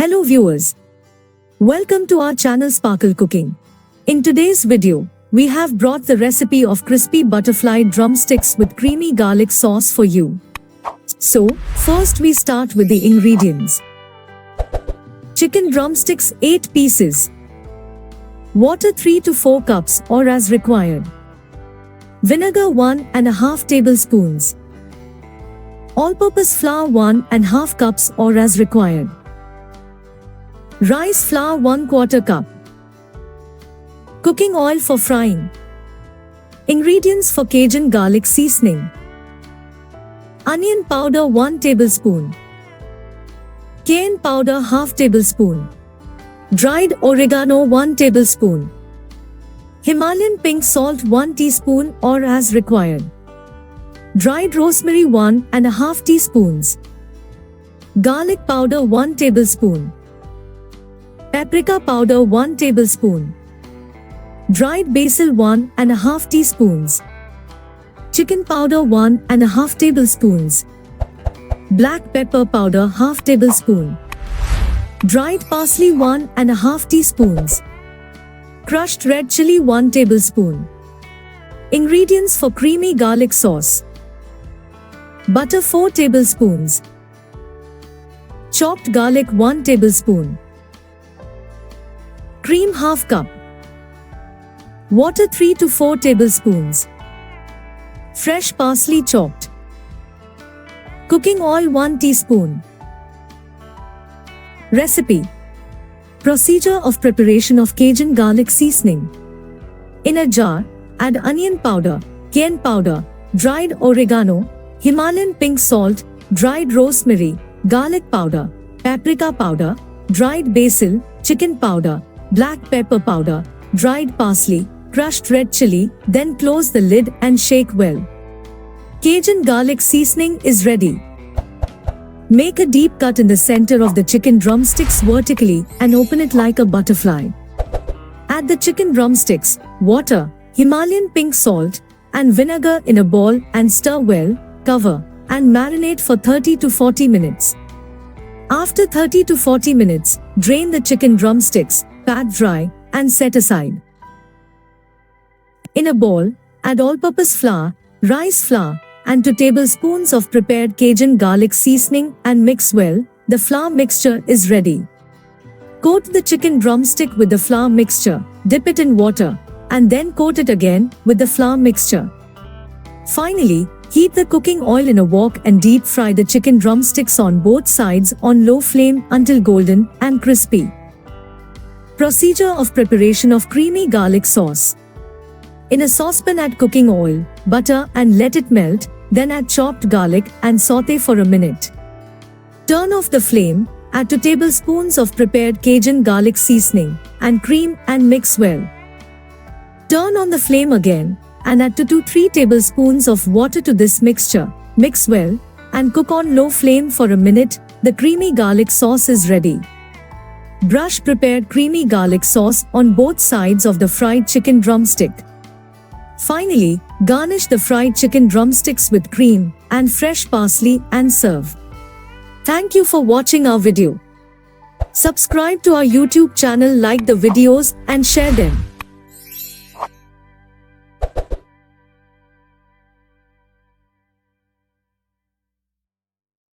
Hello viewers. Welcome to our channel Sparkle Cooking. In today's video, we have brought the recipe of crispy butterfly drumsticks with creamy garlic sauce for you. So, first we start with the ingredients. Chicken drumsticks 8 pieces. Water 3 to 4 cups or as required. Vinegar 1½ tablespoons. All-purpose flour 1½ cups or as required. Rice flour 1/4 cup. Cooking oil for frying. Ingredients for Cajun garlic seasoning. Onion powder 1 tablespoon. Cayenne powder 1/2 tablespoon. Dried oregano 1 tablespoon. Himalayan pink salt 1 teaspoon or as required. Dried rosemary 1½ teaspoons. Garlic powder 1 tablespoon. Paprika powder 1 tablespoon. Dried basil 1½ teaspoons. Chicken powder 1½ tablespoons. Black pepper powder 1/2 tablespoon. Dried parsley 1½ teaspoons. Crushed red chili 1 tablespoon. Ingredients for creamy garlic sauce. Butter 4 tablespoons. Chopped garlic 1 tablespoon. Cream 1/2 cup. Water 3 to 4 tablespoons. Fresh parsley chopped. Cooking oil 1 teaspoon. Recipe. Procedure of preparation of Cajun garlic seasoning. In a jar, add onion powder, cayenne powder, dried oregano, Himalayan pink salt, dried rosemary, garlic powder, paprika powder, dried basil, chicken powder, black pepper powder, dried parsley, crushed red chili, then close the lid and shake well. Cajun garlic seasoning is ready. Make a deep cut in the center of the chicken drumsticks vertically and open it like a butterfly. Add the chicken drumsticks, water, Himalayan pink salt, and vinegar in a bowl and stir well, cover, and marinate for 30 to 40 minutes. After 30 to 40 minutes, drain the chicken drumsticks, pat dry, and set aside. In a bowl, add all-purpose flour, rice flour, and 2 tablespoons of prepared Cajun garlic seasoning and mix well. The flour mixture is ready. Coat the chicken drumstick with the flour mixture, dip it in water, and then coat it again with the flour mixture. Finally, heat the cooking oil in a wok and deep fry the chicken drumsticks on both sides on low flame until golden and crispy. Procedure of preparation of creamy garlic sauce. In a saucepan add cooking oil, butter and let it melt, then add chopped garlic and sauté for a minute. Turn off the flame, add 2 tablespoons of prepared Cajun garlic seasoning, and cream and mix well. Turn on the flame again, and add 2 to 3 tablespoons of water to this mixture, mix well, and cook on low flame for a minute. The creamy garlic sauce is ready. Brush prepared creamy garlic sauce on both sides of the fried chicken drumstick. Finally, garnish the fried chicken drumsticks with cream and fresh parsley and serve. Thank you for watching our video. Subscribe to our YouTube channel, like the videos, and share them.